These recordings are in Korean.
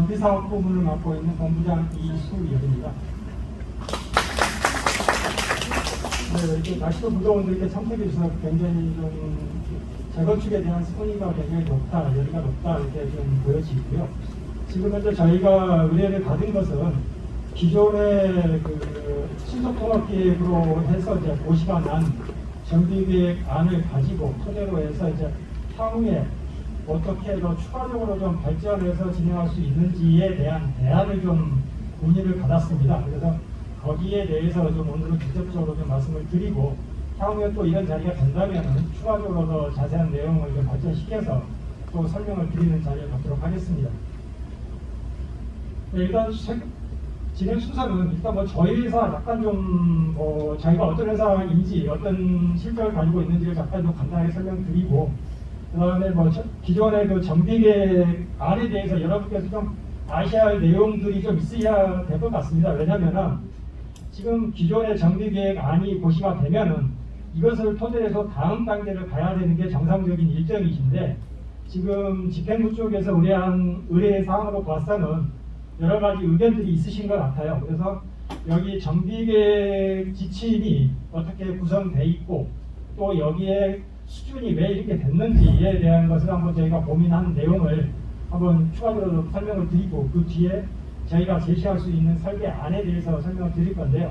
정비사업 부문을 맡고 있는 본부장 이수열입니다. 네, 이렇게 날씨도 무더운데 이렇게 참석해 주셔서 굉장히 좀 재건축에 대한 선의가 굉장히 높다, 열의가 높다 이렇게 좀 보여지고요. 지금 현재 저희가 의뢰를 받은 것은 기존의 그 신속통합기획으로 해서 이제 고시가 난 정비계획안을 가지고 토대로 해서 이제 향후에 어떻게 더 추가적으로 좀 발전해서 진행할 수 있는지에 대한 대안을 좀 문의를 받았습니다. 그래서 거기에 대해서 좀 오늘은 직접적으로 좀 말씀을 드리고 향후에 또 이런 자리가 된다면 추가적으로 더 자세한 내용을 좀 발전시켜서 또 설명을 드리는 자리를 갖도록 하겠습니다. 네, 일단 진행 순서는 일단 뭐 저희 회사 약간 좀 저희가 어떤 회사인지 어떤 실적을 가지고 있는지를 잠깐 좀 간단하게 설명드리고 그 다음에 뭐 기존의 그 정비계획안에 대해서 여러분께서 좀 아셔야 할 내용들이 좀 있어야 될 것 같습니다. 왜냐하면 지금 기존의 정비계획안이 고시가 되면은 이것을 토대로 해서 다음 단계를 가야 되는 게 정상적인 일정이신데 지금 집행부 쪽에서 의뢰 사항으로 봐서는 여러 가지 의견들이 있으신 것 같아요. 그래서 여기 정비계획 지침이 어떻게 구성되어 있고 또 여기에 수준이 왜 이렇게 됐는지에 대한 것을 한번 저희가 고민한 내용을 한번 추가적으로 설명을 드리고 그 뒤에 저희가 제시할 수 있는 설계안에 대해서 설명을 드릴 건데요.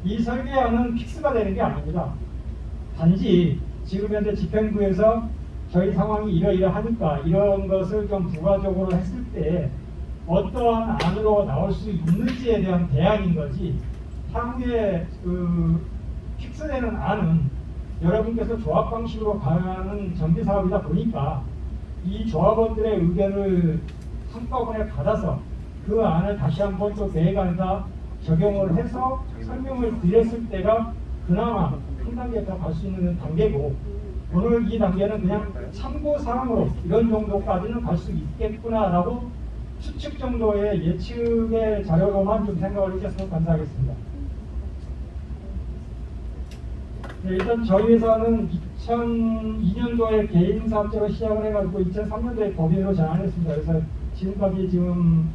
이 설계안은 픽스가 되는 게 아닙니다. 단지 지금 현재 집행부에서 저희 상황이 이러이러하니까 이런 것을 좀 부가적으로 했을 때 어떠한 안으로 나올 수 있는지에 대한 대안인 거지 향후에 그 픽스되는 안은 여러분께서 조합 방식으로 가는 정비사업이다 보니까 이 조합원들의 의견을 한꺼번에 받아서 그 안을 다시 한번 또 계획안에다 적용을 해서 설명을 드렸을 때가 그나마 한 단계 더 갈 수 있는 단계고 오늘 이 단계는 그냥 참고사항으로 이런 정도까지는 갈 수 있겠구나라고 추측 정도의 예측의 자료로만 좀 생각을 해주셨으면 감사하겠습니다. 네, 일단 저희 회사는 2002년도에 개인 사업자로 시작을 해가지고 2003년도에 법인으로 전환했습니다. 그래서 지금까지 지금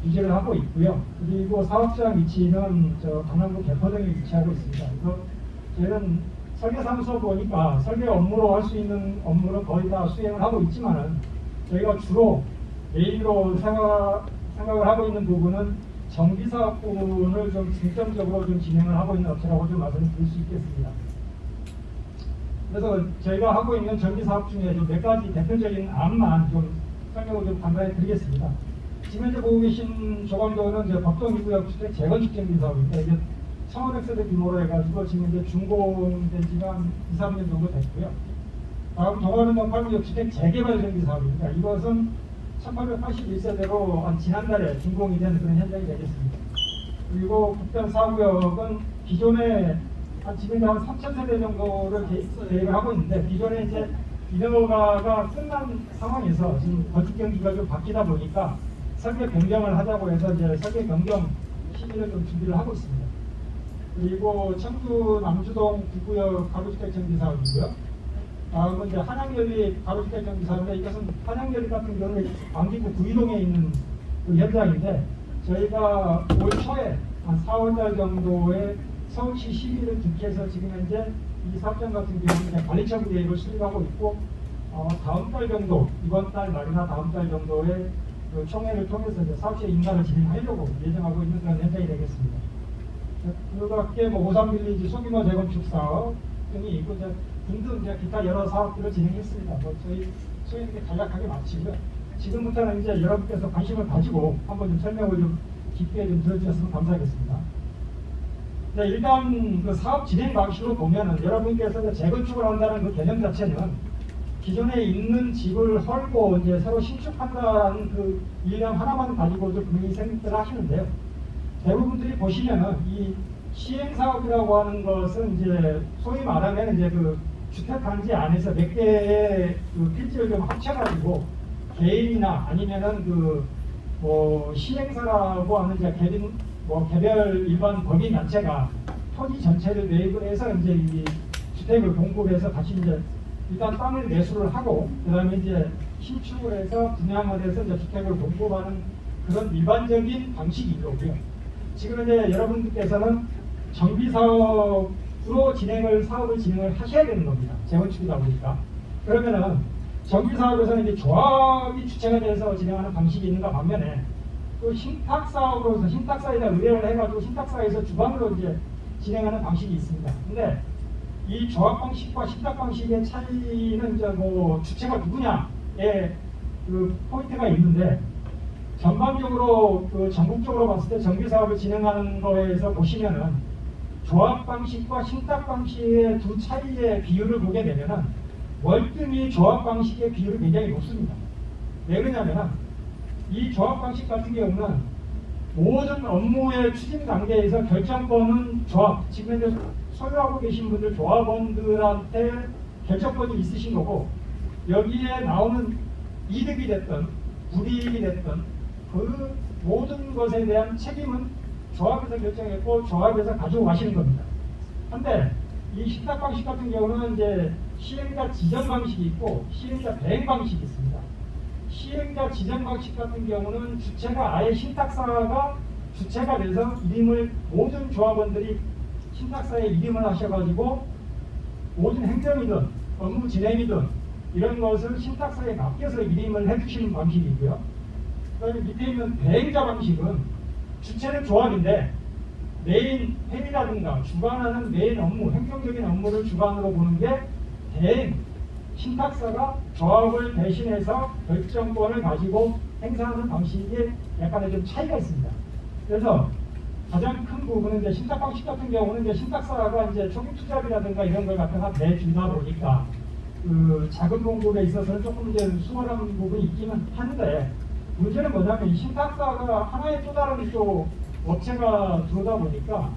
유지를 하고 있고요. 그리고 사업자 위치는 저 강남구 개포동에 위치하고 있습니다. 그래서 저희는 설계사무소 보니까 설계 업무로 할 수 있는 업무는 거의 다 수행을 하고 있지만은 저희가 주로 메인으로 생각을 하고 있는 부분은 정비사업 부분을 좀 중점적으로 좀 진행을 하고 있는 업체라고 좀 말씀을 드릴 수 있겠습니다. 그래서 저희가 하고 있는 정비사업 중에 좀 몇 가지 대표적인 안만 좀 설명을 좀 간단히 드리겠습니다. 지금 현재 보고 계신 조광도는 이제 법동2구역 주택 재건축 정비사업입니다. 이게 1,500세대 규모로 해가지고 지금 이제 준공된 지가 한 2, 3년 정도 됐고요. 다음 동원은동 8구역 주택 재개발 정비사업입니다. 이것은 1881세대로 지난달에 준공이 된 그런 현장이 되겠습니다. 그리고 북단 4구역은 기존에 지금 한 3,000세대 정도를 계획을 하고 있는데 기존에 이제 인허가가 끝난 상황에서 지금 건축 경기가 좀 바뀌다 보니까 설계 변경을 하자고 해서 이제 설계 변경 시기를 좀 준비를 하고 있습니다. 그리고 청주 남주동 9구역 가로주택 정비사업이고요. 다음은 이제 한양연립 가로주택 정비사업인데 이것은 한양연립 같은 경우는 광진구 구이동에 있는 그 현장인데 저희가 올 초에 한 4월달 정도에 서울시 시비를 득해서 지금 현재 이 사업장 같은 경우는 이제 관리처분 계획을 수립하고 있고 다음 달 정도 이번 달 말이나 다음 달 정도에 그 총회를 통해서 이제 사업체 인가를 진행하려고 예정하고 있는 그런 현장이 되겠습니다. 그 밖에 뭐 오산빌리지 소규모 재건축 사업 등이 있고 이제 등등 이제 기타 여러 사업들을 진행했습니다. 뭐 저희 소위 이렇게 간략하게 마치고요. 지금부터는 이제 여러분께서 관심을 가지고 한번 좀 설명을 좀 깊게 좀 들어주셨으면 감사하겠습니다. 네, 일단 그 사업 진행 방식으로 보면은 여러분께서 재건축을 한다는 그 개념 자체는 기존에 있는 집을 헐고 이제 새로 신축한다는 그 일념 하나만 가지고도 분명히 생각을 하시는데요. 대부분들이 보시면은 이 시행사업이라고 하는 것은 이제 소위 말하면 이제 그 주택단지 안에서 몇 개의 그 필지를 좀 합쳐가지고 개인이나 아니면은 그 뭐 시행사라고 하는 이제 개별 일반 법인 단체가 토지 전체를 매입을 해서 이제 이 주택을 공급해서 다시 이제 일단 땅을 매수를 하고 그다음에 이제 신축을 해서 분양을 해서 이제 주택을 공급하는 그런 일반적인 방식인 거고요. 지금 이제 여러분들께서는 정비사업으로 사업을 진행을 하셔야 되는 겁니다. 재건축이다 보니까. 그러면은 정비사업에서는 이제 조합이 주체가 돼서 진행하는 방식이 있는가 반면에 또 신탁사업으로서 신탁사에다 의뢰를 해가지고 신탁사에서 주관으로 이제 진행하는 방식이 있습니다. 근데 이 조합 방식과 신탁 방식의 차이는 이제 뭐 주체가 누구냐에 그 포인트가 있는데 전반적으로 그 전국적으로 봤을 때 정비사업을 진행하는 거에서 보시면은 조합 방식과 신탁 방식의 두 차이의 비율을 보게 되면은 월등히 조합 방식의 비율이 굉장히 높습니다. 왜 그러냐면은 이 조합 방식 같은 경우는 모든 업무의 추진 단계에서 결정권은 조합, 지금 현재 소유하고 계신 분들 조합원들한테 결정권이 있으신 거고 여기에 나오는 이득이 됐든 불이익이 됐든 그 모든 것에 대한 책임은 조합에서 결정했고 조합에서 가지고 가시는 겁니다. 근데 이 신탁 방식 같은 경우는 이제 시행자 지정 방식이 있고 시행자 대행 방식이 있습니다. 시행자 지정 방식 같은 경우는 주체가 아예 신탁사가 주체가 돼서 이름을 모든 조합원들이 신탁사에 이름을 하셔가지고 모든 행정이든 업무 진행이든 이런 것을 신탁사에 맡겨서 이름을 해주시는 방식이고요. 그다음에 밑에 있는 대행자 방식은 주체는 조합인데 메인 회의라든가 주관하는 메인 업무, 행정적인 업무를 주관으로 보는 게 대행, 신탁사가 조합을 대신해서 결정권을 가지고 행사하는 방식에 약간의 좀 차이가 있습니다. 그래서 가장 큰 부분은 이제 신탁 방식 같은 경우는 이제 신탁사가 이제 초기 투자비라든가 이런 걸 갖다가 내주다 보니까 그 자금 공급에 있어서는 조금 이제 수월한 부분이 있기는 한데 문제는 뭐냐면 이 신탁사가 하나의 또 다른 또 업체가 들어오다 보니까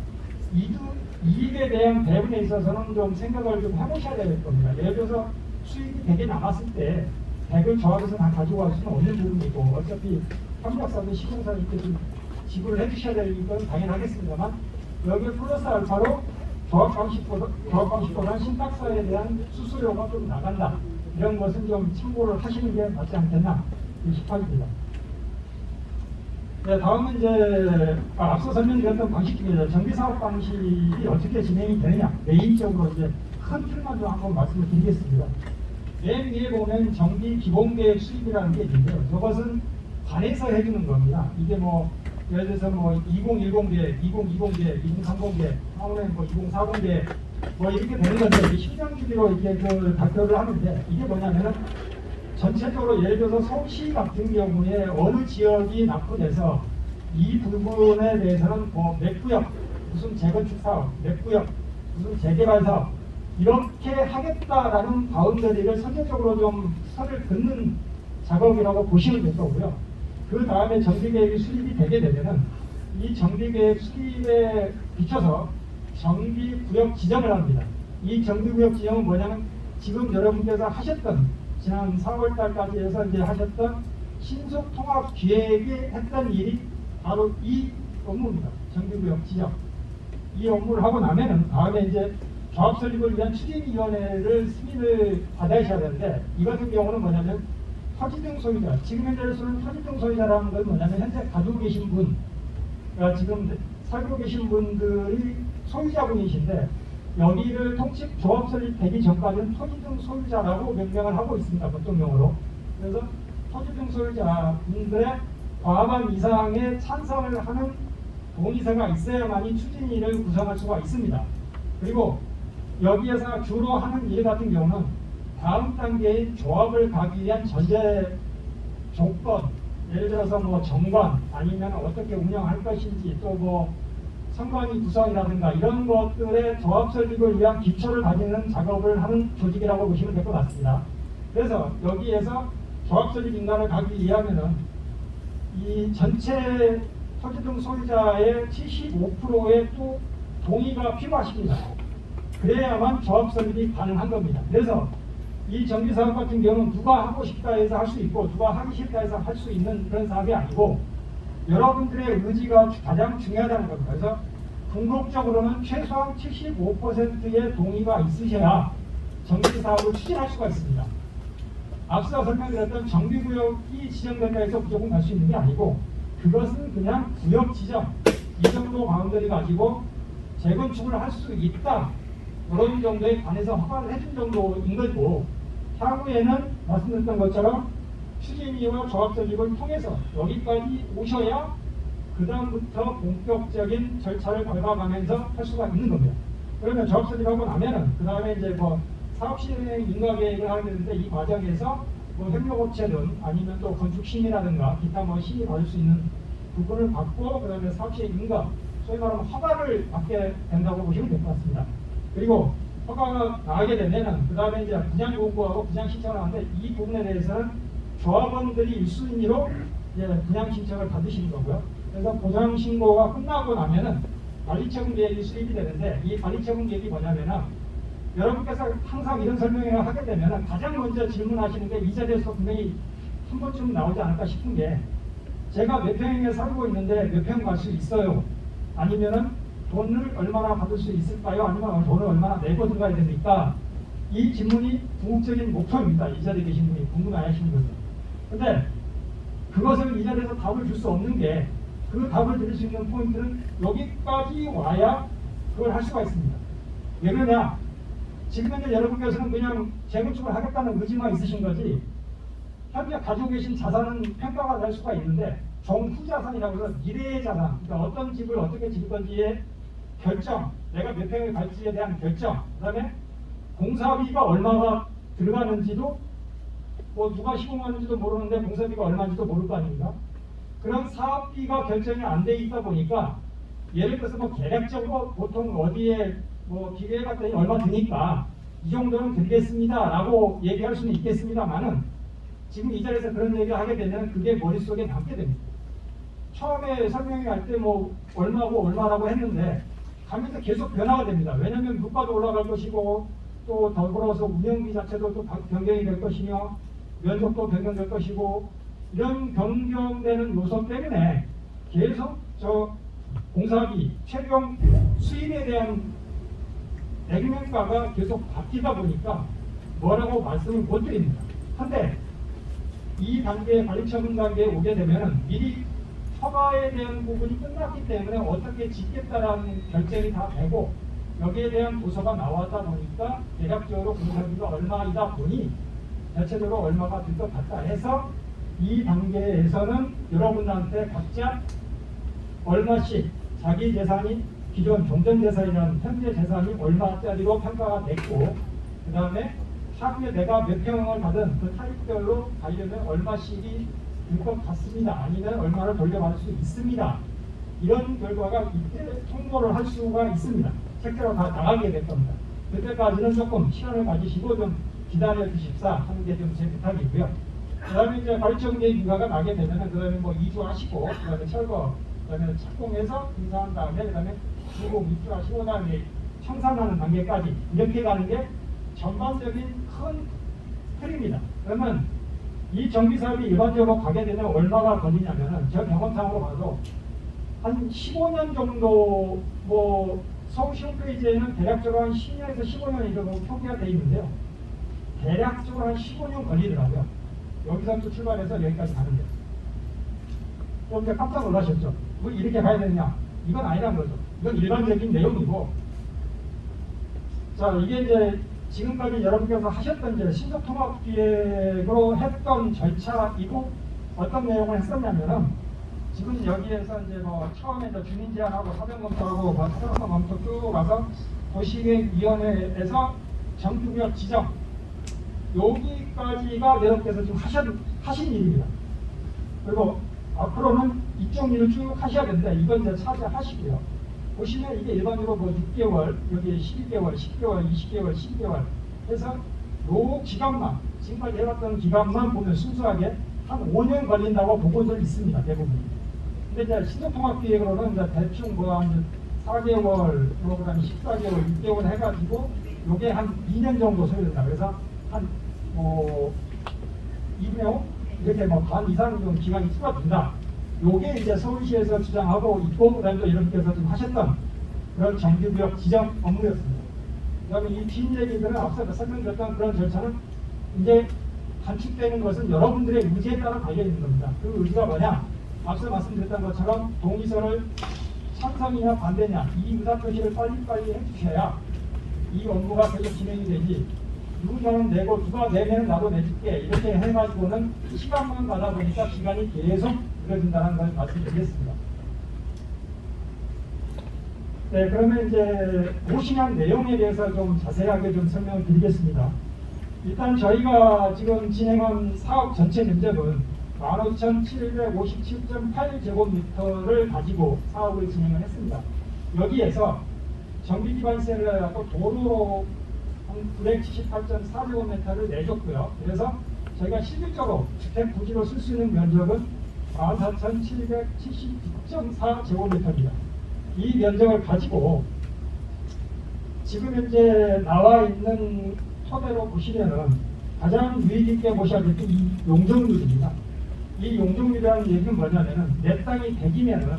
이익에 대한 배분에 있어서는 좀 생각을 좀 해보셔야 될 겁니다. 예를 들어서 수익이 100이 남았을 때 100을 조합에서 다 가지고 갈 수는 없는 부분이고 어차피 협력사든 시공사든 이렇게 좀 지불을 해주셔야 되는 건 당연하겠습니다만 여기에 플러스 알파로 조합 방식보다 신탁사에 대한 수수료가 좀 나간다. 이런 것은 좀 참고를 하시는 게 맞지 않겠나 싶어집니다. 네, 다음은 이제 앞서 설명드렸던 방식 중에 정비사업 방식이 어떻게 진행이 되느냐 메인적으로 이제 큰 틀만 좀 한번 말씀을 드리겠습니다. 맨 위에 보면 정비 기본계획 수립이라는 게 있는데요. 이것은 관에서 해주는 겁니다. 이게 뭐 예를 들어서 뭐 2010 계획, 2020 계획, 2030 계획, 다음에 뭐 2040 계획 뭐 이렇게 되는 건데 10년 주기로 이렇게 그 발표를 하는데 이게 뭐냐면은 전체적으로 예를 들어서 서울시 같은 경우에 어느 지역이 낙후돼서 이 부분에 대해서는 뭐 몇 구역, 무슨 재건축 사업, 몇 구역, 무슨 재개발 사업 이렇게 하겠다라는 바운더리를 선제적으로 좀 선을 긋는 작업이라고 보시면 될 거고요. 그 다음에 정비계획이 수립이 되게 되면은 이 정비계획 수립에 비춰서 정비구역 지정을 합니다. 이 정비구역 지정은 뭐냐면 지금 여러분께서 하셨던 지난 4월 달까지 해서 이제 하셨던 신속통합 기획이 했던 일이 바로 이 업무입니다. 정비구역 지정. 이 업무를 하고 나면은 다음에 이제 조합 설립을 위한 추진위원회를 승인을 받으셔야 되는데 이 같은 경우는 뭐냐면 토지등 소유자, 지금 현재로서는 토지등 소유자라는 건 뭐냐면 현재 가지고 계신 분, 그러니까 지금 살고 계신 분들이 소유자분이신데 여기를 통칭 조합 설립되기 전까지는 토지등 소유자라고 명명을 하고 있습니다. 보통용어로. 그래서 토지등 소유자분들의 과반 이상의 찬성을 하는 동의서가 있어야만이 추진위를 구성할 수가 있습니다. 그리고 여기에서 주로 하는 일 같은 경우는 다음 단계인 조합을 가기 위한 전제 조건, 예를 들어서 뭐 정관 아니면 어떻게 운영할 것인지 또 뭐 선관위 구성이라든가 이런 것들의 조합 설립을 위한 기초를 다지는 작업을 하는 조직이라고 보시면 될 것 같습니다. 그래서 여기에서 조합 설립 인가를 가기 위하면은 이 전체 토지등 소유자의 75%의 또 동의가 필요하십니다. 그래야만 조합 설립이 가능한 겁니다. 그래서 이 정비사업 같은 경우는 누가 하고 싶다 해서 할 수 있고 누가 하기 싫다 해서 할 수 있는 그런 사업이 아니고 여러분들의 의지가 가장 중요하다는 겁니다. 그래서 궁극적으로는 최소한 75%의 동의가 있으셔야 정비사업을 추진할 수가 있습니다. 앞서 설명드렸던 정비구역이 지정된다 해서 무조건 갈 수 있는 게 아니고 그것은 그냥 구역 지정 이 정도 바운더리 가지고 재건축을 할 수 있다 이런 정도에 관해서 허가를 해준 정도인 거고, 향후에는 말씀드렸던 것처럼 추진위와 조합조직을 통해서 여기까지 오셔야 그 다음부터 본격적인 절차를 밟아가면서 할 수가 있는 겁니다. 그러면 조합조직하고 나면은 그 다음에 이제 뭐 사업시행 인가계획을 하게 되는데, 이 과정에서 뭐 협력업체든 아니면 또 건축심의라든가 기타 뭐 심의 받을 수 있는 부분을 받고, 그 다음에 사업시행 인가, 소위 말하면 허가를 받게 된다고 보시면 될 것 같습니다. 그리고 허가가 나가게 되면은 그 다음에 이제 분양 요구하고 분양 신청을 하는데, 이 부분에 대해서는 조합원들이 1순위로 이제 분양 신청을 받으시는 거고요. 그래서 보상 신고가 끝나고 나면은 관리처분 계획이 수립이 되는데, 이 관리처분 계획이 뭐냐면은 여러분께서 항상 이런 설명을 하게 되면은 가장 먼저 질문하시는 게 이 자리에서 분명히 한 번쯤 나오지 않을까 싶은 게, 제가 몇 평에 살고 있는데 몇 평 갈 수 있어요? 아니면은 돈을 얼마나 받을 수 있을까요? 아니면 돈을 얼마나 내고 들어가야 됩니까? 이 질문이 궁극적인 목표입니다. 이 자리에 계신 분이 궁금해하시는 거죠. 근데 그것을 이 자리에서 답을 줄 수 없는 게, 그 답을 드릴 수 있는 포인트는 여기까지 와야 그걸 할 수가 있습니다. 왜 그러냐? 지금 현재 여러분께서는 그냥 재건축을 하겠다는 의지만 있으신 거지, 현재 가지고 계신 자산은 평가가 될 수가 있는데, 정후자산이라고 해서 미래의 자산, 그러니까 어떤 집을 어떻게 지을 건지의 결정, 내가 몇 평을 갈지에 대한 결정, 그 다음에 공사비가 얼마가 들어가는지도 뭐 누가 시공하는지도 모르는데 공사비가 얼마인지도 모를 거 아닙니까? 그런 사업비가 결정이 안 돼 있다 보니까, 예를 들어서 뭐 계략적으로 보통 어디에 뭐 기계에 갔더니 얼마 드니까 이 정도는 드리겠습니다 라고 얘기할 수는 있겠습니다만은, 지금 이 자리에서 그런 얘기를 하게 되면 그게 머릿속에 남게 됩니다. 처음에 설명할 때 뭐 얼마고 얼마라고 했는데 가면서 계속 변화가 됩니다. 왜냐하면 물가도 올라갈 것이고, 또 더불어서 운영비 자체도 또 변경이 될 것이며, 면적도 변경될 것이고, 이런 변경되는 요소 때문에 계속 저 공사비, 최종 수입에 대한 액면가가 계속 바뀌다 보니까 뭐라고 말씀을 못 드립니다. 한데 이 단계, 관리처분 단계에 오게 되면 미리 허가에 대한 부분이 끝났기 때문에 어떻게 짓겠다라는 결정이 다 되고, 여기에 대한 도서가 나왔다 보니까 대략적으로 공사비가 얼마이다 보니 대체적으로 얼마가 될 것 같다 해서, 이 단계에서는 여러분들한테 각자 얼마씩 자기 재산이 기존 종전 재산이라는 현재 재산이 얼마짜리로 평가가 됐고, 그 다음에 향후에 내가 몇 평을 받은 그 타입별로 가려면 얼마씩이 될 것 같습니다. 아니면 얼마를 돌려받을 수 있습니다. 이런 결과가 이때 통보를 할 수가 있습니다. 책자로 다 나가게 될 겁니다. 그때까지는 조금 시간을 가지시고 좀 기다려 주십사 하는 게 좀 제 부탁이고요. 그 다음에 이제 관리처분 계획 인가가 나게 되면은 그 다음에 뭐 이주하시고, 그 다음에 철거, 그 다음에 착공해서 공사한 다음에 그 다음에 주공 입주하시고, 그 다음에 청산하는 단계까지 이렇게 가는 게 전반적인 큰 틀입니다. 그러면 이 정비 사업이 일반적으로 가게 되면 얼마가 걸리냐면은, 저 경험상으로 봐도 한 15년 정도, 뭐 서울시 홈페이지에는 대략적으로 한 10년에서 15년이 정도 표기가 되어 있는데요. 대략적으로 한 15년 걸리더라고요. 여기서부터 출발해서 여기까지 가는데. 좀 이제 깜짝 놀라셨죠? 뭐 이렇게 가야 되느냐? 이건 아니라는 거죠. 이건 일반적인 내용이고, 자, 이게 이제 지금까지 여러분께서 하셨던 이제 신속통합기획으로 했던 절차이고, 어떤 내용을 했었냐면은, 지금 여기에서 이제 뭐 처음에 이제 주민 제안하고 사전 검토하고 뭐 사전 검토 쭉 가서 도시계획위원회에서 정규구역 지정, 여기까지가 여러분께서 지금 하신 일입니다. 그리고 앞으로는 이쪽 일을 쭉 하셔야 되는데, 이건 이제 차지하시고요. 보시면 이게 일반적으로 뭐 6개월, 여기 12개월, 10개월, 20개월, 12개월 해서 요 기간만, 지금까지 해왔던 기간만 보면 순수하게 한 5년 걸린다고 보고들 있습니다. 대부분. 근데 이제 신속통합기획으로는 이제 대충 뭐 한 4개월, 뭐 그다음에 14개월, 6개월 해가지고 요게 한 2년 정도 소요된다. 그래서 한 뭐 2분의 5? 이렇게 뭐 반 이상 정도 기간이 추가된다. 요게 이제 서울시에서 주장하고 있고, 그다음에 또 여러분께서 좀 하셨던 그런 정규구역 지정 업무였습니다. 그다음에 이 긴 얘기들은 앞서 설명드렸던 그런 절차는 이제 단축되는 것은 여러분들의 의지에 따라 달려 있는 겁니다. 그 의지가 뭐냐? 앞서 말씀드렸던 것처럼 동의서를 찬성이냐 반대냐 이 의사표시를 빨리빨리 해주셔야 이 업무가 계속 진행이 되지 누군가는 내고 누가 내면 나도 내줄게 이렇게 해가지고는 시간만 가다 보니까 기간이 계속 늘어진다는 걸 말씀드리겠습니다. 네, 그러면 이제 고시한 내용에 대해서 좀 자세하게 좀 설명을 드리겠습니다. 일단 저희가 지금 진행한 사업 전체 면적은 15,757.8제곱미터를 가지고 사업을 진행을 했습니다. 여기에서 정비기반세를 하고 도로로 한 978.4제곱미터를 내줬고요. 그래서 저희가 실질적으로 주택 부지로 쓸 수 있는 면적은 14,779.4제곱미터입니다. 이 면적을 가지고 지금 현재 나와 있는 토대로 보시면은 가장 유익 있게 보셔야 될 게 이 용적률입니다. 이 용적률이라는 얘기는 뭐냐면은 내 땅이 100이면은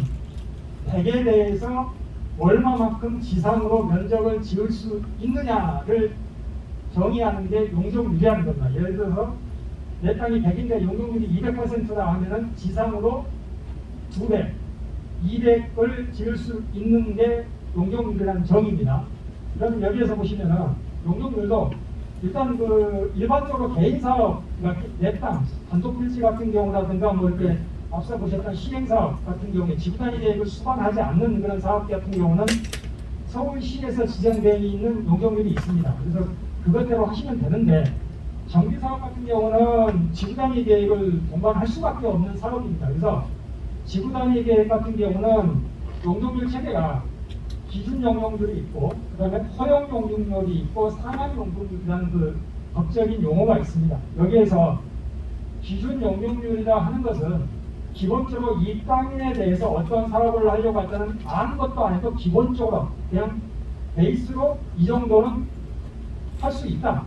100에 대해서 얼마만큼 지상으로 면적을 지을 수 있느냐를 정의하는 게 용적률이라는 겁니다. 예를 들어서 내 땅이 100인데 용적률이 200%다 하면은 지상으로 2배, 200을 지을 수 있는 게 용적률이라는 정의입니다. 그럼 여기에서 보시면은 용적률도 일단 그 일반적으로 개인 사업, 그러니까 내 땅, 단독 필지 같은 경우라든가 뭐 이렇게 앞서 보셨던 시행 사업 같은 경우에 집단위 계획을 수반하지 않는 그런 사업 같은 경우는 서울시에서 지정되어 있는 용적률이 있습니다. 그래서 그것대로 하시면 되는데 정비 사업 같은 경우는 지구단위 계획을 동반할 수밖에 없는 사업입니다. 그래서 지구단위 계획 같은 경우는 용적률 체계가 기준 용적률이 있고 그다음에 허용 용적률이 있고 상한 용적률이라는 그 법적인 용어가 있습니다. 여기에서 기준 용적률이라 하는 것은 기본적으로 이 땅에 대해서 어떤 사업을 하려고 할 때는 아는 것도 아니고 기본적으로 그냥 베이스로 이 정도는 할 수 있다.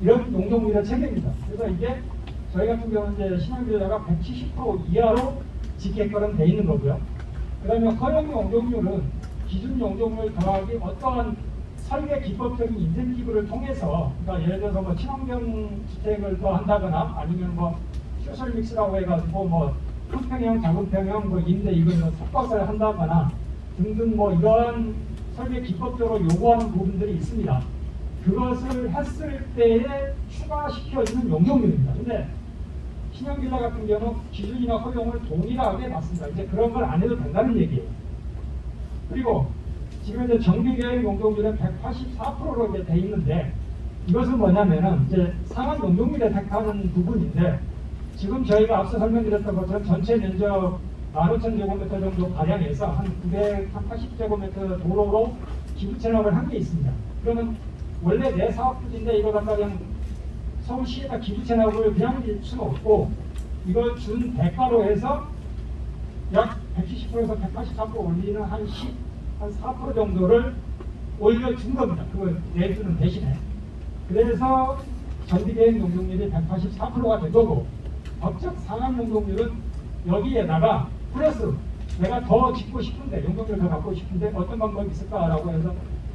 이런 용적률의 체계입니다. 그래서 이게 저희 같은 경우는 이제 신용비율가 170% 이하로 집계권은 돼 있는 거고요. 그 다음에 허용 용적률은 기준 용적률 더하기 어떠한 설계 기법적인 인센티브를 통해서, 그러니까 예를 들어서 뭐 친환경 주택을 더 한다거나 아니면 뭐 소셜 믹스라고 해가지고 뭐 큰평형, 작은평형, 뭐 임대 이걸 뭐 섞어서 한다거나 등등 뭐 이러한 설계 기법적으로 요구하는 부분들이 있습니다. 그것을 했을 때에 추가시켜주는 용적률입니다. 근데 신형빌라 같은 경우는 기준이나 허용을 동일하게 받습니다. 이제 그런 걸 안 해도 된다는 얘기예요. 그리고 지금 이제 정비계획 용적률은 184%로 이제 돼 있는데 이것은 뭐냐면은 이제 상한 용적률에 택하는 부분인데 지금 저희가 앞서 설명드렸던 것처럼 전체 면적 15,000제곱미터 정도 가량해서 한 980제곱미터 도로로 기부 체납을 한 게 있습니다. 그러면 원래 내 사업 부지인데 이거 갖다 그냥 서울시에다 기부 체납을 그냥 줄 수는 없고 이걸 준 대가로 해서 약 170%에서 183% 올리는 한 4% 정도를 올려준 겁니다. 그걸 내주는 대신에. 그래서 정비계획 용적률이 184%가 된 거고 법적 상한 용적률은 여기에다가 플러스 내가 더 짓고 싶은데 용적률 더 갖고 싶은데 어떤 방법이 있을까라고 해서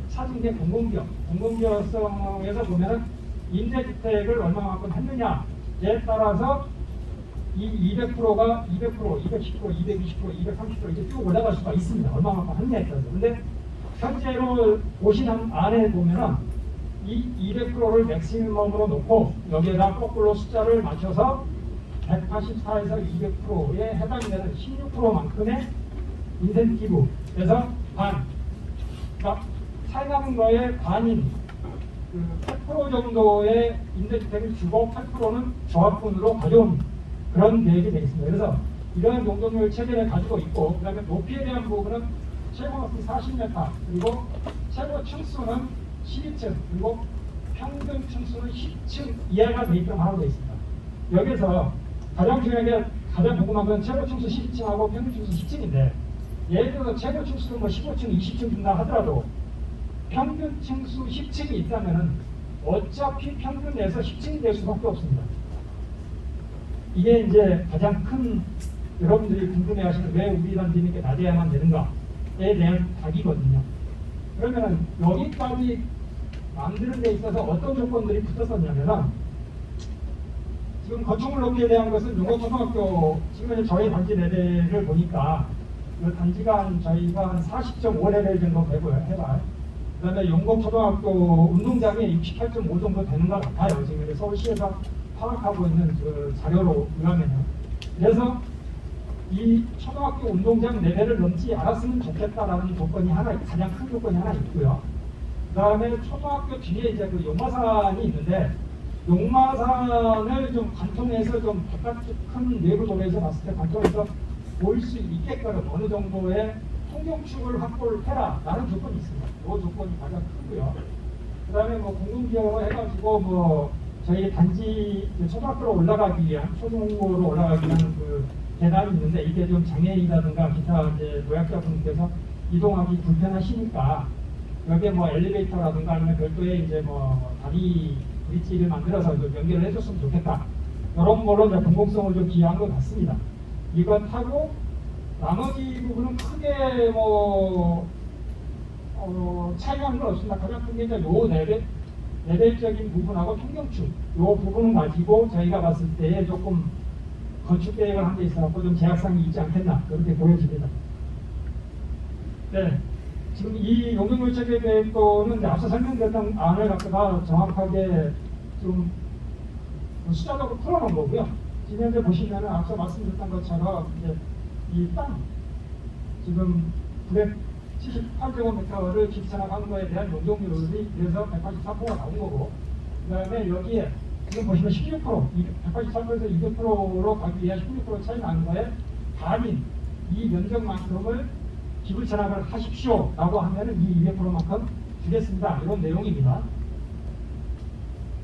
찾은 게 공공기업성에서 보면은 임대주택을 얼마만큼 했느냐에 따라서 이 200%가 200%, 210%, 220%, 230% 이제 쭉 올라갈 수가 있습니다. 얼마만큼 했냐에 따라서. 근데 현재로 보시는 안에 보면은 이 200%를 맥시멈으로 놓고 여기에다 거꾸로 숫자를 맞춰서 184에서 200%에 해당되는 16%만큼의 인센티브 그래서 반 그러니까 사용하는 거에 반인 그 8% 정도의 임대주택을 주고 8%는 조합분으로 가져온 그런 계획이 되겠습니다. 그래서 이런 용적률 체계를 가지고 있고 그 다음에 높이에 대한 부분은 최고 높이 40m 그리고 최고 층수는 12층 그리고 평균 층수는 10층 이하가 되게끔 하고 있습니다. 여기서 가장 중요한 게 가장 궁금한 건 최고 층수 12층하고 평균 층수 10층인데 예를 들어서 최고 층수는 뭐 15층, 20층 준다 하더라도 평균 층수 10층이 있다면 어차피 평균 내에서 10층이 될 수밖에 없습니다. 이게 이제 가장 큰 여러분들이 궁금해하시는 왜 우리 단지는 이렇게 낮아야만 되는가에 대한 답이거든요. 그러면 여기까지 만드는 데 있어서 어떤 조건들이 붙었었냐면은 지금 건축물 높이에 대한 것은 용곡초등학교 지금 저희 단지 레벨을 보니까 그 단지가 저희가 한 40.5레벨 정도 되고요, 해발. 그다음에 용곡초등학교 운동장이 68.5 정도 되는 것 같아요. 지금 서울시에서 파악하고 있는 그 자료로 의하면요. 그래서 이 초등학교 운동장 레벨을 넘지 않았으면 좋겠다라는 조건이 하나, 가장 큰 조건이 하나 있고요. 그 다음에 초등학교 뒤에 이제 그 용마산이 있는데, 용마산을 좀 관통해서 좀 바깥쪽 큰 외부 도로에서 봤을 때 관통해서 보일 수 있게끔 어느 정도의 통경축을 확보를 해라라는 조건이 있습니다. 이 조건이 가장 크고요. 그 다음에 뭐 공공기여로 해가지고 뭐 저희 단지 초등학교로 올라가기 위한, 초중고로 올라가기 위한 그 계단이 있는데, 이게 좀 장애인이라든가 기타 이제 노약자분께서 이동하기 불편하시니까 여기에 뭐 엘리베이터라든가 아니면 별도의 이제 뭐 다리 브릿지를 만들어서 좀 연결을 해줬으면 좋겠다. 이런 걸로 이제 공공성을 좀 기여한 것 같습니다. 이거 타고 나머지 부분은 크게 뭐 차이나는 건 없습니다. 가장 큰 게 이제 요 레벨적인 부분하고 통경축 요 부분을 가지고 저희가 봤을 때 조금 건축 계획을 한 게 있어서 좀 제약상이 있지 않겠나 그렇게 보여집니다. 네, 지금 이 용적률 체계 계획도는 앞서 설명드렸던 안을 갖다가 정확하게 좀 숫자적으로 풀어놓은 거고요. 지금 현재 보시면은 앞서 말씀드렸던 것처럼 이제 이 땅 지금 978제곱미터를 기차나가는 거에 대한 용적률이 그래서 183%가 나온 거고, 그 다음에 여기에 지금 보시면 16%, 183%에서 200%로 가기 위한 16% 차이 나는 거에 반인 이 면적만큼을 기부 체납을 하십시오라고 하면은 이 200%만큼 주겠습니다. 이런 내용입니다.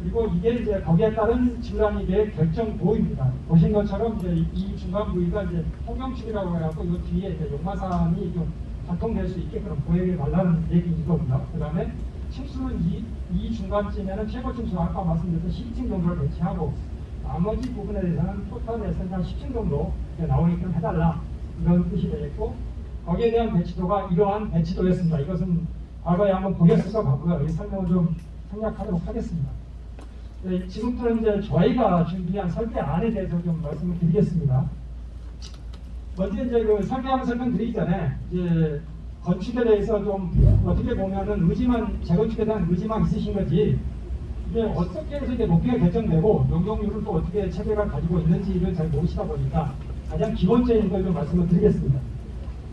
그리고 이게 이제 거기에 따른 진단위계의 결정 도입니다. 보신 것처럼 이제 이 중간 부위가 이제 통경축이라고 해갖고 이 뒤에 이제 용마산이 좀 관통될 수 있게끔 보여게 말라는 얘기인 거고요. 그 다음에 층수는 이 중간쯤에는 최고 층수 아까 말씀드렸던 12층 정도를 배치하고 나머지 부분에 대해서는 토탈에서는 한 10층 정도 나오게끔 해달라 이런 뜻이 되겠고, 거기에 대한 배치도가 이러한 배치도였습니다. 이것은 과거에 한번 보겠어서 가고요. 이 설명을 좀 생략하도록 하겠습니다. 네, 지금부터는 이제 저희가 준비한 설계안에 대해서 좀 말씀을 드리겠습니다. 먼저 이제 그 설계안 설명드리기 전에 이제 건축에 대해서 좀 어떻게 보면은 재건축에 대한 의지만 있으신 거지, 이게 어떻게 해서 이게 높이가 결정되고 용적률을 또 어떻게 체계가 가지고 있는지를 잘 모르시다 보니까 가장 기본적인 걸 좀 말씀을 드리겠습니다.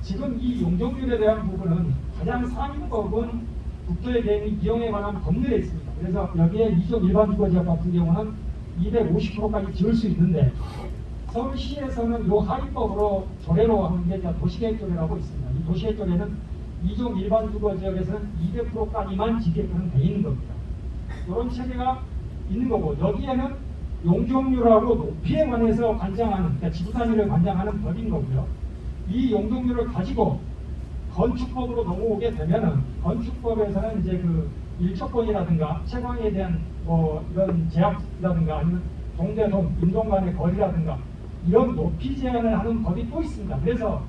지금 이 용적률에 대한 부분은 가장 상위법은 국토의 개인이 이용에 관한 법률에 있습니다. 그래서 여기에 2종 일반 주거지역 같은 경우는 250%까지 지을 수 있는데, 서울시에서는 이 하위법으로 조례로 하는 게 도시계획조례라고 있습니다. 이 도시계획조례는 2종 일반 주거지역에서는 200%까지만 지게끔 되어 있는 겁니다. 이런 체계가 있는 거고, 여기에는 용적률하고 높이에 관해서 관장하는, 그러니까 지구 단위를 관장하는 법인 거고요. 이 용적률을 가지고 건축법으로 넘어오게 되면은 건축법에서는 이제 그 일조권이라든가 채광에 대한 뭐 이런 제약이라든가 아니면 동대동, 인동 간의 거리라든가 이런 높이 제한을 하는 법이 또 있습니다. 그래서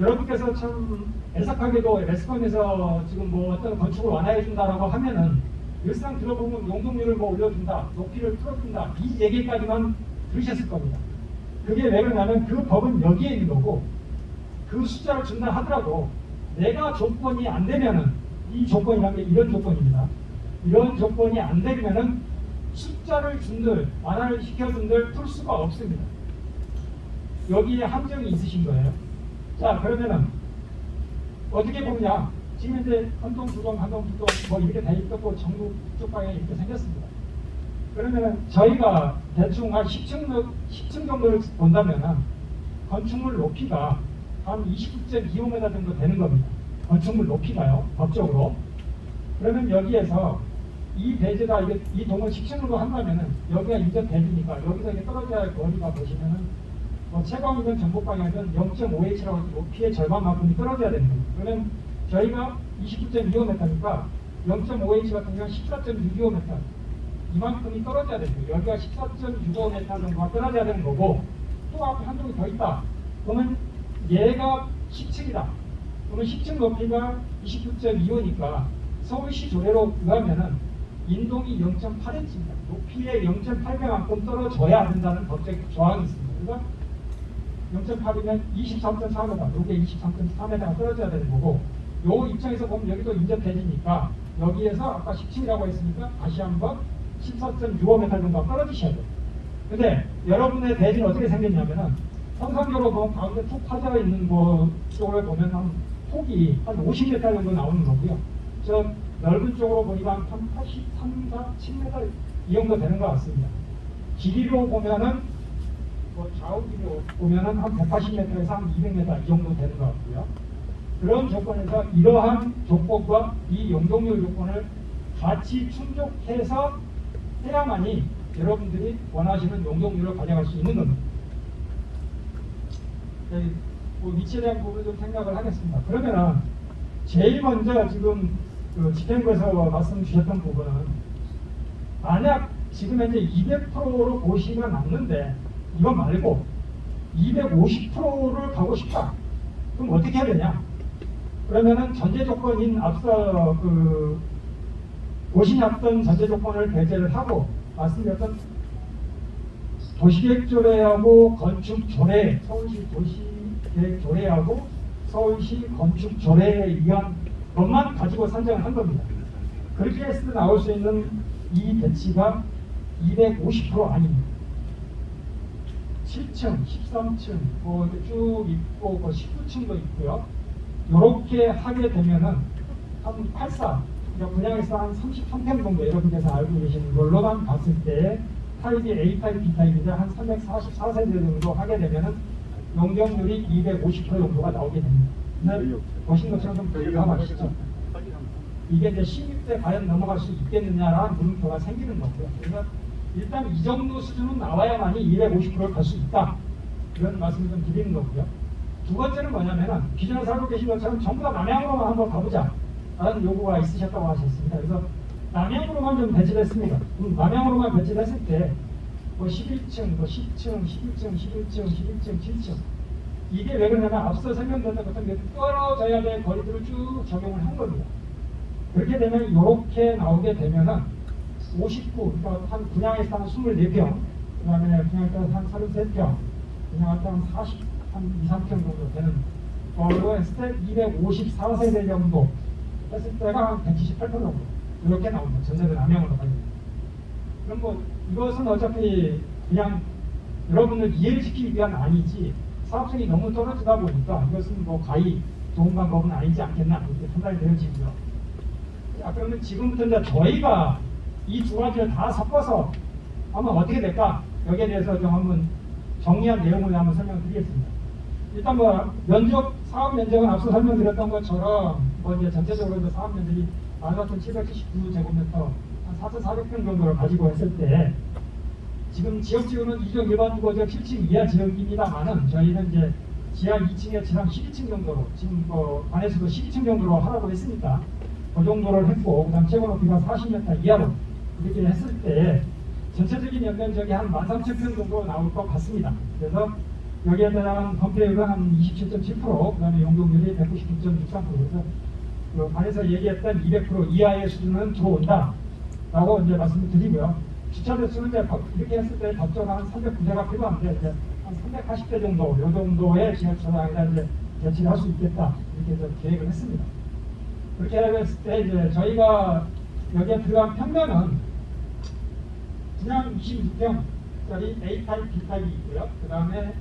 여러분께서 참 애석하게도 매스컴에서 지금 뭐 어떤 건축을 완화해 준다라고 하면은 일상 들어보면 용적률을 뭐 올려준다, 높이를 풀어준다 이 얘기까지만 들으셨을 겁니다. 그게 왜 그러냐면 그 법은 여기에 있는 거고, 그 숫자를 준다 하더라도 내가 조건이 안 되면은, 이 조건이라는 게 이런 조건입니다. 이런 조건이 안 되면은 숫자를 준들, 완화를 시켜준들 풀 수가 없습니다. 여기에 함정이 있으신 거예요. 자, 그러면은 어떻게 보냐? 지금 이제 한동, 두동, 한동, 두동 뭐 이렇게 돼 있고 전국 쪽 방향이 이렇게 생겼습니다. 그러면은 저희가 대충 한 10층 정도를 본다면은 건축물 높이가 한 29.25m 정도 되는 겁니다. 건축물 높이가요, 법적으로. 그러면 여기에서 이 대지가 이 동을 10층으로 한다면은 여기가 인접 대지니까 여기서 이게 떨어져야 할 거리가 보시면은 뭐 채광이든 전북 방향이든 0.5H라고 높이의 절반만큼이 떨어져야 되는 겁니다. 그러면 저희가 29.25m니까 0.5H 같은 경우는 14.625m 이만큼이 떨어져야 되는 거예요. 여기가 14.65m 정도가 떨어져야 되는 거고, 또 앞에 한 동이 더 있다. 그러면 얘가 10층이다. 그러면 10층 높이가 29.25니까 서울시 조례로 의하면은 인동이 0.8인치입니다. 높이에 0.8배만큼 떨어져야 된다는 법적 조항이 있습니다. 그래서 0.8이면 23.4m, 이게 23.4m가 떨어져야 되는 거고, 요 입장에서 보면 여기도 인접 대지니까 여기에서 아까 17이라고 했으니까 다시 한번 14.65m 정도 떨어지셔야 돼요. 근데 여러분의 대지는 어떻게 생겼냐면은 통상적으로 보면 가운데 툭 파져 있는 거 쪽을 보면 한 폭이 한 50m 정도 나오는 거고요. 저 넓은 쪽으로 보니까 한 83, 4, 7m 이 정도 되는 것 같습니다. 길이로 보면은 뭐 좌우 길이로 보면은 한 180m에서 한 200m 이 정도 되는 것 같고요. 그런 조건에서 이러한 조건과 이 용적률 조건을 같이 충족해서 해야만이 여러분들이 원하시는 용적률을 가져갈 수 있는 겁니다. 뭐 위치에 대한 부분을 좀 생각을 하겠습니다. 그러면은 제일 먼저 지금 그 집행부에서 말씀 주셨던 부분은 만약 지금 현재 200%로 보시면 남는데 이거 말고 250%를 가고 싶다. 그럼 어떻게 해야 되냐? 그러면은 전제 조건인 앞서 그 보시놨던 전제 조건을 배제를 하고 말씀드렸던 도시계획조례하고 건축조례, 서울시 도시계획조례하고 서울시 건축조례에 의한 것만 가지고 산정을 한 겁니다. 그렇게 했을 때 나올 수 있는 이 배치가 250% 아닙니다. 7층, 13층, 뭐 쭉 있고, 뭐 19층도 있고요. 이렇게 하게 되면은 한 84, 그러니까 분양에서 한 33평 정도 여러분께서 알고 계시는 걸로만 봤을 때 타입이 A타입, B타입인데 한 344세대 정도 하게 되면은 용적률이 250% 정도가 나오게 됩니다. 근데 보신 것처럼 좀 불가하시죠? 이게 이제 16대 과연 넘어갈 수 있겠느냐라는 물음표가 생기는 거고요. 그래서 일단 이 정도 수준은 나와야만이 250%를 갈 수 있다. 이런 말씀을 좀 드리는 거고요. 두 번째는 뭐냐면은 기존에 살고 계신 것처럼 전부 다 남향으로만 한번 가보자 라는 요구가 있으셨다고 하셨습니다. 그래서 남향으로만 좀 배치를 했습니다. 남향으로만 배치를 했을 때 뭐 11층, 뭐 10층, 11층, 11층, 11층, 7층 이게 왜 그러냐면 앞서 설명드렸던 것처럼 떨어져야 될 거리들을 쭉 적용을 한 겁니다. 그렇게 되면 이렇게 나오게 되면은 59, 그러니까 한 분양에서 한 24평, 그 다음에 분양에서 한 33평, 분양에서 한 40, 한 2, 3평 정도 되는 걸로 했을 때 254세대 정도 했을 때가 한 178평 정도 이렇게 나옵니다. 전세대 남향으로 가요. 그럼 뭐 이것은 어차피 그냥 여러분을 이해를 시키기 위한 아니지 사업성이 너무 떨어지다 보니까 이것은 뭐 가히 좋은 방법은 아니지 않겠나 이렇게 판단이 되어지고요. 자, 그러면 지금부터 이제 저희가 이 두 가지를 다 섞어서 한번 어떻게 될까 여기에 대해서 좀 한번 정리한 내용을 한번 설명드리겠습니다. 일단 뭐 면적 사업 면적은 앞서 설명드렸던 것처럼 뭐 이제 전체적으로 이제 사업 면적이 14,779제곱미터 한 4,400평 정도를 가지고 했을 때 지금 지역지구는 이종 일반 주거지역 7층 이하 지역입니다만은 저희는 이제 지하 2층에 지상 12층 정도로 지금 뭐 관에서도 12층 정도로 하라고 했으니까 그 정도를 했고 그다음 최고 높이가 40m 이하로 이렇게 했을 때 전체적인 연면적이 한 13,000평 정도 나올 것 같습니다. 그래서 여기에 대한 건폐율은 한 27.7%, 그다음에 용적률이 199.63%. 그래서 그 관에서 얘기했던 200% 이하의 수준은 들어온다라고 이제 말씀을 드리고요. 주차 대수는 이제 이렇게 했을 때 법적으로 한 309대가 필요한데 이제 한 380대 정도, 요 정도의 지하철장에다 이제 배치를 할 수 있겠다 이렇게 이제 계획을 했습니다. 그렇게 했을 때 이제 저희가 여기에 들어간 평면은 그냥 26평짜리 A타입, B타입이 있고요. 그 다음에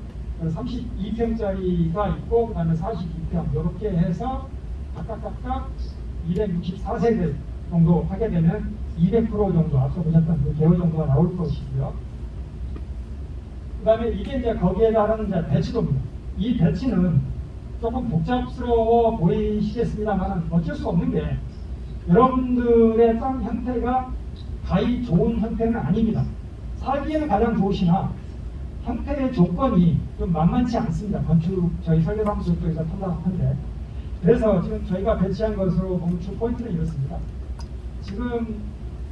32평짜리가 있고 그 다음에 42평 이렇게 해서 각각 264세대 정도 하게 되면 200% 정도 앞서 보셨던 그 개호 정도가 나올 것이고요. 그 다음에 이게 이제 거기에 따른 이제 배치도입니다. 이 배치는 조금 복잡스러워 보이시겠습니다만 어쩔 수 없는 게 여러분들의 땅 형태가 가히 좋은 형태는 아닙니다. 살기에는 가장 좋으시나 형태의 조건이 좀 만만치 않습니다. 건축 저희 설계사무소 쪽에서 탐방한데 그래서 지금 저희가 배치한 것으로 보면 주 포인트는 이렇습니다. 지금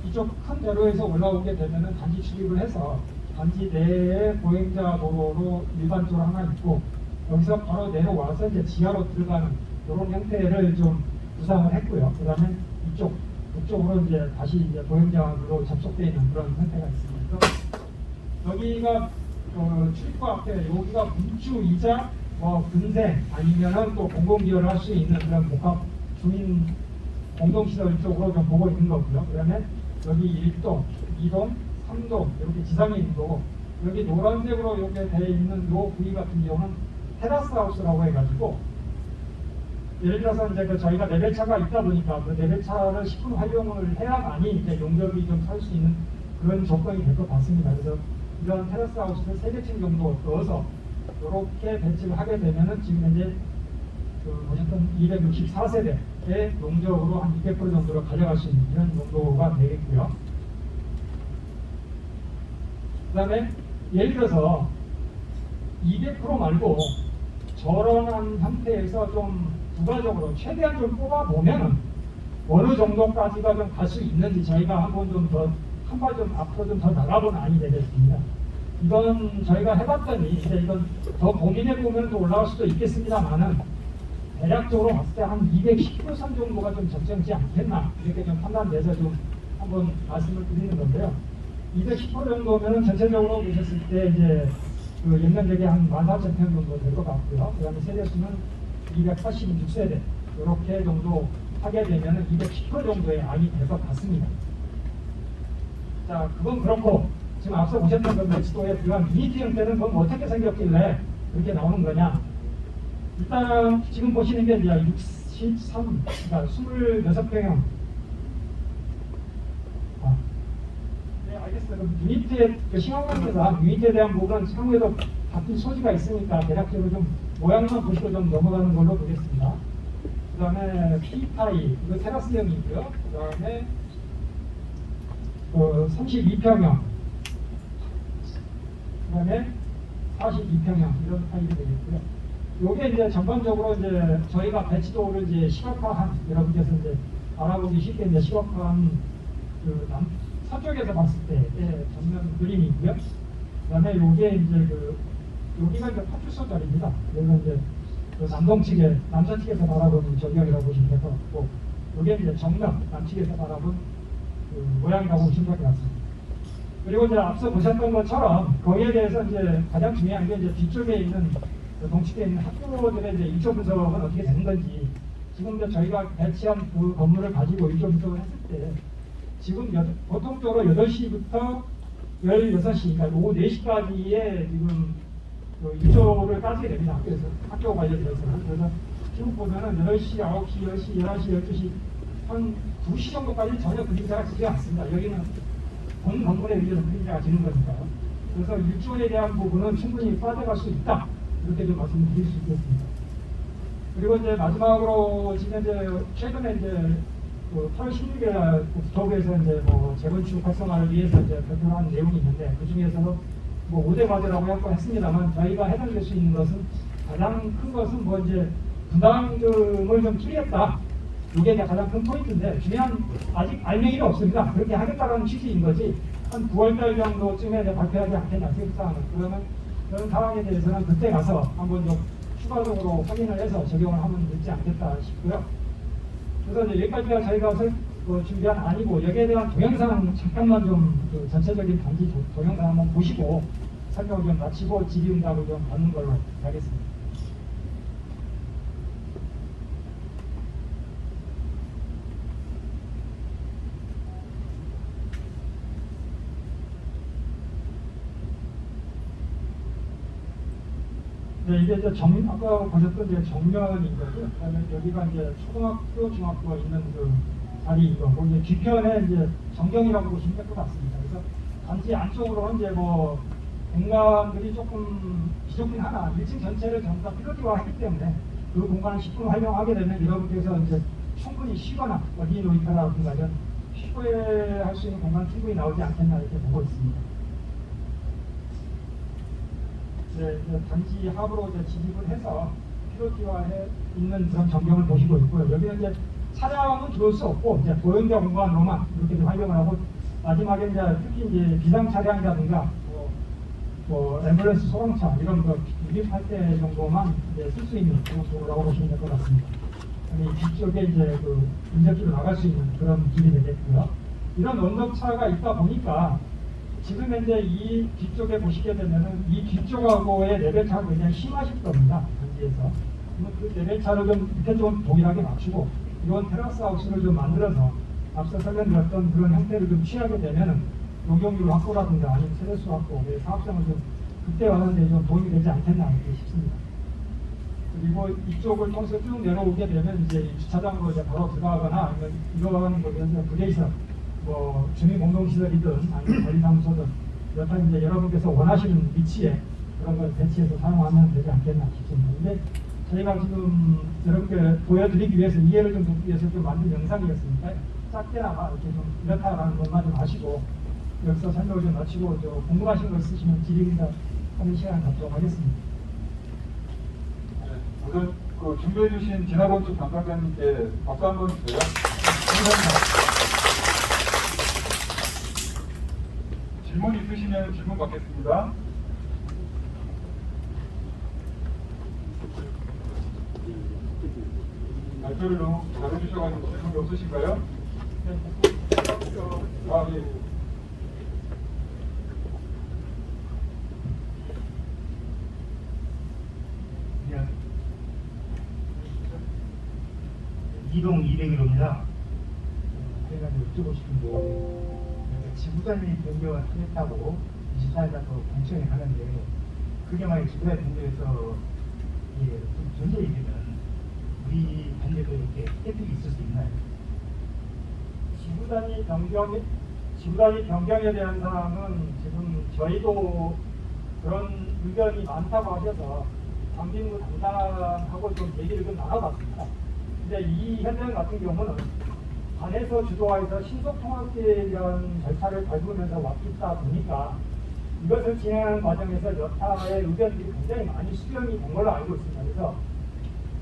이쪽 큰 대로에서 올라오게 되면은 단지 출입을 해서 단지 내에 보행자 도로로 일반적으로 하나 있고 여기서 바로 내려와서 이제 지하로 들어가는 이런 형태를 좀 구상을 했고요. 그 다음에 이쪽 북쪽으로 이제 다시 이제 보행장으로 접속되어 있는 그런 상태가 있습니다. 그래서 여기가 출입구 앞에 여기가 분주이자 근생 아니면은 또 공공기여를 할 수 있는 그런 복합 주민 공동시설 쪽으로 좀 보고 있는 거고요. 그다음에 여기 1동, 2동, 3동 이렇게 지상에 있는 거고 여기 노란색으로 이렇게 되어 있는 요 부위 같은 경우는 테라스 하우스라고 해가지고 예를 들어서 이제 저희가 레벨차가 있다 보니까 그 레벨차를 식품 활용을 해야만이 이제 용적이 좀 살 수 있는 그런 조건이 될 것 같습니다. 그래서 이런 테라스 하우스를 3개층 정도 넣어서 이렇게 배치를 하게 되면은 지금 현재 보셨던 264세대의 용적으로 한 200% 정도로 가져갈 수 있는 이런 정도가 되겠고요. 그 다음에 예를 들어서 200% 말고 저런 형태에서 좀 부가적으로 최대한 좀 뽑아보면은 어느 정도까지가 좀 갈 수 있는지 저희가 한번 좀 더 한 발 좀 앞으로 좀 더 나가보는 안이 되겠습니다. 이건 저희가 해봤더니 이제 이건 더 고민해보면 또 올라갈 수도 있겠습니다만은 대략적으로 봤을 때 한 210% 선 정도가 좀 적정치 않겠나 이렇게 좀 판단돼서 좀 한번 말씀을 드리는 건데요. 210% 정도면은 전체적으로 보셨을 때 이제 그 연면적이 한 14,000평 정도 될 것 같고요. 그 다음에 세대수는 286세대 이렇게 정도 하게 되면은 210% 정도의 안이 될 것 같습니다. 자, 그건 그렇고 지금 앞서 보셨던 그 매치도에 들어간 유니티 형태는 그건 어떻게 생겼길래 그렇게 나오는 거냐? 일단 지금 보시는 게 이제 63, 그러니까 26평형. 네, 알겠어요. 그럼 유니트의 신앙관계사 유니트에 대한 부분은 향후에도 바뀔 소지가 있으니까 대략적으로 좀 모양만 보시고 좀 넘어가는 걸로 보겠습니다. 그 다음에 P타입, 이거 테라스형이고요. 그 다음에 32평형, 그 다음에 42평형 이런 타입이 되겠고요. 요게 이제 전반적으로 이제 저희가 배치도를 이제 시각화한, 여러분께서 이제 알아보기 쉽게 이제 시각화한 그 서쪽에서 봤을 때의 전면 그림이고요. 그 다음에 요게 이제 여기가 이제 파출소 자리입니다. 여기가 이제 그 남동 측에, 남산 측에서 바라보는 전경이라고 보시면 될 것 같고, 요게 이제 정면, 남측에서 바라본 그 모양이라고 보시면 될 것 같습니다. 그리고 이제 앞서 보셨던 것처럼 거기에 대해서 이제 가장 중요한 게 이제 뒤쪽에 있는 동측에 있는 학교들의 이제 일조 분석은 어떻게 되는 건지, 지금 이제 저희가 배치한 그 건물을 가지고 일조 분석을 했을 때 지금 보통적으로 8시부터 16시, 그러니까 오후 4시까지의 지금 그 일조를 따지게 됩니다. 학교에서, 학교 관련돼서는. 그래서 지금 보면은 8시, 9시, 10시, 11시, 12시 한 2시 정도까지 전혀 그림자가 지지 않습니다. 여기는 본 건물에 의해서 그림자가 지는 거니까요. 그래서 일조에 대한 부분은 충분히 빠져갈 수 있다. 이렇게 좀 말씀드릴 수 있겠습니다. 그리고 이제 마지막으로 지금 이제 최근에 이제 그 8월 16일 국토부에서 이제 재건축 활성화를 위해서 이제 발표한 내용이 있는데 그 중에서도 5대 과제라고 했습니다만 저희가 해당될 수 있는 것은 가장 큰 것은 이제 분담금을 좀 줄였다. 이게 가장 큰 포인트인데 중요한 아직 알맹이가 없습니다. 그렇게 하겠다는 취지인 거지 한 9월달 정도쯤에 이제 발표하지 않겠냐 세부사항은. 그러면 그런 상황에 대해서는 그때 가서 한번 좀 추가적으로 확인을 해서 적용을 하면 늦지 않겠다 싶고요. 그래서 이제 여기까지가 저희가 준비한 아니고 여기에 대한 동영상 잠깐만 좀 전체적인 단지 동영상 한번 보시고 설명을 좀 마치고 질의응답을 좀 받는 걸로 하겠습니다. 네, 이게 이제 아까 보셨던 이제 정면인 거죠. 그다음에 여기가 이제 초등학교, 중학교가 있는 그 자리인 거고, 이제 뒤편에 이제 정경이라고 보시면 될 것 같습니다. 그래서 단지 안쪽으로는 이제 공간들이 조금 비좁긴 하나 1층 전체를 전부 다 필로티화 했기 때문에 그 공간을 식품 활용하게 되면 여러분께서 이제 충분히 쉬거나 어디 놀이터라든가 이런 휴게할 수 있는 공간 충분히 나오지 않겠나 이렇게 보고 있습니다. 네, 단지 합으로 이제 진입을 해서 필로티화해 있는 그런 전경을 보시고 있고요. 여기는 이제 차량은 들어올 수 없고 이제 보행자 공간으로만 이렇게 좀 활용을 하고 마지막에 이제 특히 이제 비상 차량이라든가 앰뷸런스 소방차 이런 거 유입할 때 정도만 쓸 수 있는 그런 도로라고 보시면 될 것 같습니다. 아니 뒤쪽에 이제 그 인접기로 나갈 수 있는 그런 길이 되겠고요. 이런 언덕차가 있다 보니까 지금 현재 이 뒤쪽에 보시게 되면은 이 뒤쪽하고의 레벨차가 굉장히 심하실 겁니다. 단지에서. 그 레벨차를 좀 밑에 좀 동일하게 맞추고 이런 테라스 하우스를 좀 만들어서 앞서 설명드렸던 그런 형태를 좀 취하게 되면은 용적률 확보라든가 아니면 세대수 확보, 사업성을 좀 극대화하는 데 좀 도움이 되지 않겠나 이렇게 싶습니다. 그리고 이쪽을 통해서 쭉 내려오게 되면 이제 주차장으로 이제 바로 들어가거나 아니면 이러한 거는 부대에서 뭐 주민공동시설이든 아니면 관리사무소든 여타 이제 여러분께서 원하시는 위치에 그런 걸 배치해서 사용하면 되지 않겠나 싶습니다. 근데 저희가 지금 여러분께 보여드리기 위해서 이해를 좀 돕기 위해서 좀 만든 영상이었으니까 작게나마 이렇게 좀 이렇다라는 것만 좀 아시고 여기서 설명을 좀 마치고 궁금하신 거 있으시면 질의응답 하는 시간 갖도록 하겠습니다. 네, 우선 그 준비해 주신 진화건축 담당자님께 박수 한번 주세요. 감사합니다. 질문 있으시면 질문 받겠습니다. 발표를 너무 잘해주셔가지고 질문이 없으신가요? 아, 예. 이동 201호입니다. 제가 여쭤보고 싶은 게 지구단위 변경을 하겠다고 24일부터 공청회 하는데 그게 만약 지구단위 변경에서 좀 전제에 되면 우리 단계도 이렇게 혜택이 있을 수 있나요? 지구단위 변경에 대한 사항은 지금 저희도 그런 의견이 많다고 하셔서 장진구 담당하고 좀 얘기를 좀 나눠봤습니다. 근데 이 현장 같은 경우는 관에서 주도하여서 신속통합기에 대한 절차를 밟으면서 왔다 보니까 이것을 진행하는 과정에서 여타의 의견들이 굉장히 많이 수렴이 된 걸로 알고 있습니다. 그래서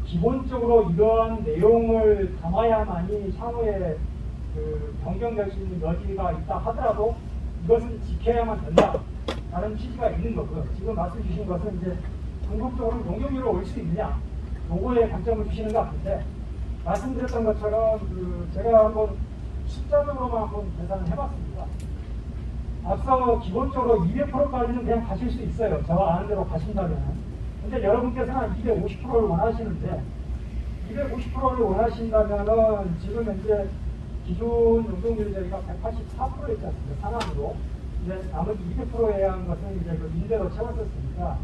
기본적으로 이러한 내용을 담아야만이 향후에 그 변경될 수 있는 여지가 있다 하더라도 이것은 지켜야만 된다. 다른 취지가 있는 거고요. 지금 말씀 주신 것은 이제 궁극적으로 용적률을 올 수 있느냐, 요거에 관점을 주시는 것 같은데 말씀드렸던 것처럼 제가 한번 숫자적으로만 한번 계산을 해봤습니다. 앞서 기본적으로 200%까지는 그냥 가실 수 있어요. 저와 아는 대로 가신다면. 근데 여러분께서는 250%를 원하시는데 250%를 원하신다면은 지금 현재 기존 용적률이 저희가 184% 있지 않습니까? 상한으로. 이제 나머지 200%에 대한 것은 이제 그 임대로 채웠었으니까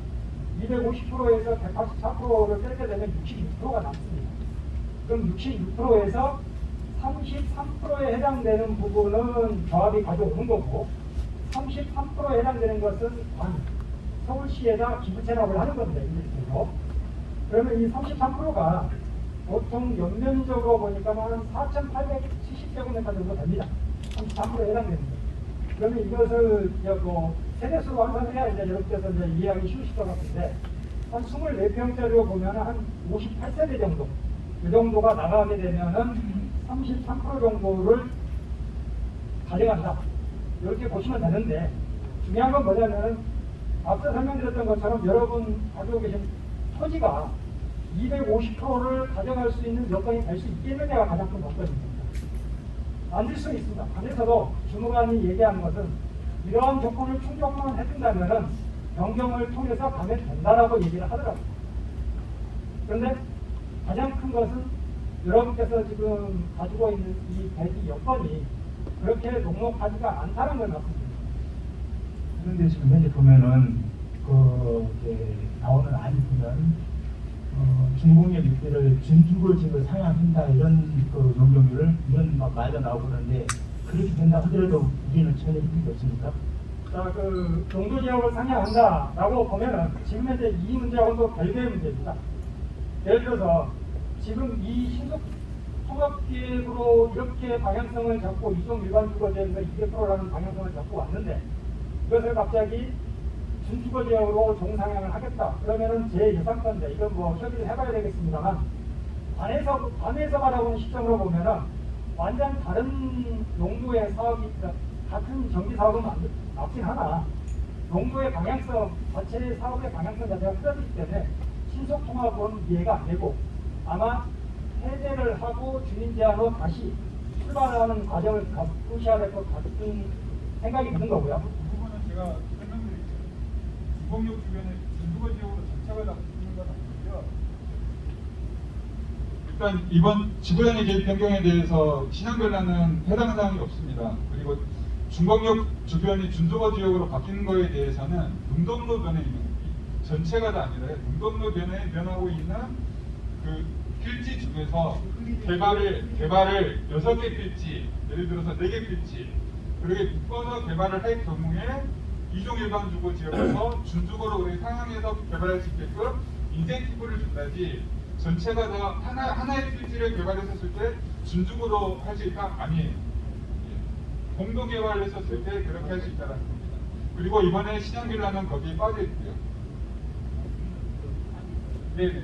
250%에서 184%를 뺄게 되면 66%가 남습니다. 그럼 66%에서 33%에 해당되는 부분은 조합이 가져오는 거고 33%에 해당되는 것은 서울시에다 기부채납을 하는 겁니다. 임대주로. 그러면 이 33%가 보통 연면적으로 보니까 한 4,870제곱미터 정도 됩니다. 33%에 해당되는 거예요. 그러면 이것을 뭐 세대수로 환산해야 이제 여러분께서 이제 이해하기 쉬우실 것 같은데 한 24평짜리로 보면 한 58세대 정도 이 정도가 나가게 되면은 33% 정도를 가져간다. 이렇게 보시면 되는데 중요한 건 뭐냐면 앞서 설명드렸던 것처럼 여러분 가지고 계신 토지가 250%를 가져갈 수 있는 여건이 될 수 있겠느냐가 가장 큰 관건입니다. 만들 수 있습니다. 안에서도 주무관이 얘기하는 것은 이러한 조건을 충족만 해준다면은 변경을 통해서 가면 된다라고 얘기를 하더라고요. 그런데 가장 큰 것은 여러분께서 지금 가지고 있는 이 대지 여건이 그렇게 녹록하지가 않다는 걸 말씀드립니다. 그런데 지금 현재 보면은 나오는 안이 보면 중공업 육대를 준주거 지역을 상향한다 이런 용적률을 이런 막 말도 나오고 그러는데 그렇게 된다 하더라도 우리는 전혀 힘이 없습니까? 자, 용도 지역을 상향한다라고 보면은 지금 현재 이 문제하고는 또 별개의 문제입니다. 예를 들어서 지금 이 신속 통합기획으로 이렇게 방향성을 잡고 이종 일반 주거지역에서 200%라는 방향성을 잡고 왔는데 이것을 갑자기 준주거지역으로 종상향을 하겠다. 그러면은 제 예상건데 이건 뭐 협의를 해봐야 되겠습니다만 관에서 바라보는 시점으로 보면은 완전 다른 용도의 사업이 같은 정비 사업은 맞긴 하나 용도의 방향성 자체의 사업의 방향성 자체가 틀어지기 때문에 신속 통합은 이해가 안 되고 아마 해제를 하고 주민 제한으로 다시 출발하는 과정을 갖으셔야 될 것 같은 생각이 드는 거고요. 그 부분은 제가 설명드릴게요. 주공역 주변에 중부거 지역으로 전체가 다 붙는 건 아니고요. 일단 이번 지구단위 계획 변경에 대해서 신안별로는 해당 사항이 없습니다. 그리고 중공역 주변이 준주거 지역으로 바뀌는 거에 대해서는 능동로 변에 있는 전체가 다 아니라 능동로 변에 변하고 있는 그 필지 중에서 개발을 6개 필지, 예를 들어서 4개 필지 그렇게 묶어서 개발을 할 경우에 이종 일반 주거 지역에서 준주거로 우리 상향해서 개발할 수 있게끔 인센티브를 준다지 전체가 다 하나의 필지를 개발했었을 때 준주거로 할 수 있다? 아니에요. 공동 개발을 했었을 때 그렇게 할 수 있다는 겁니다. 그리고 이번에 신양빌라는 거기에 빠져 있고요. 네네.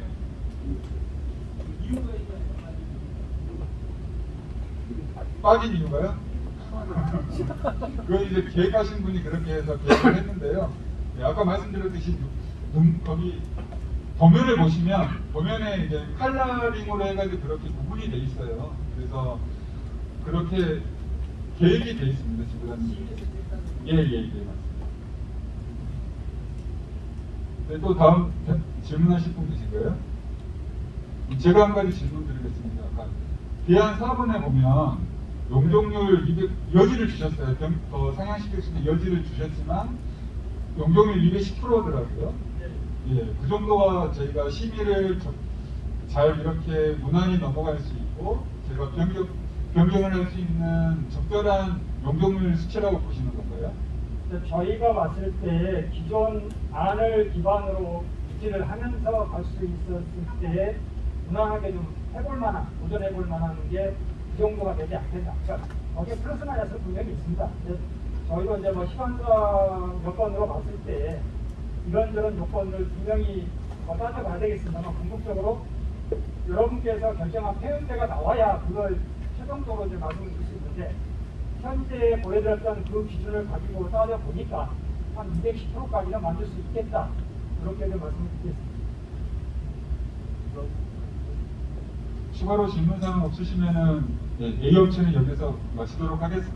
빠진 이유가요? 그건 이제 계획하신 분이 그렇게 해서 계획을 했는데요. 네, 아까 말씀드렸듯이 거기 도면을 보시면 도면에 이제 컬러링으로 해가지고 그렇게 구분이 돼 있어요. 그래서 그렇게 계획이 돼 있습니다. 지금 예예예 맞습니다. 네, 또 다음 질문하실 분 계신가요? 제가 한 가지 질문 드리겠습니다. 아까 대안 4번에 보면 용적률 여지를 주셨어요. 상향시킬 수 있는 여지를 주셨지만 용적률 210%더라고요. 예, 그 정도가 저희가 심의를 잘 이렇게 무난히 넘어갈 수 있고 제가 변경을 할 수 있는 적절한 용적률 수치라고 보시는 건가요? 저희가 봤을 때 기존 안을 기반으로 유지를 하면서 갈 수 있었을 때 무난하게 좀 해볼 만한, 도전해볼 만한 게 이 정도가 되지 않겠나. 그러니까 거기에 플러스 마이너스 분명히 있습니다. 근데 저희도 이제 뭐 시간상 여건으로 봤을 때 이런저런 요건을 분명히 따져봐야 되겠습니다만 궁극적으로 여러분께서 결정한 폐연대가 나와야 그걸 최종적으로 이제 말씀을 드릴 수 있는데 현재 보여드렸던 그 기준을 가지고 따져보니까 한 210%까지는 만들 수 있겠다. 그렇게 좀 말씀을 드리겠습니다. 추가로 질문사항 없으시면은 네, A업체는 여기서 마치도록 하겠습니다.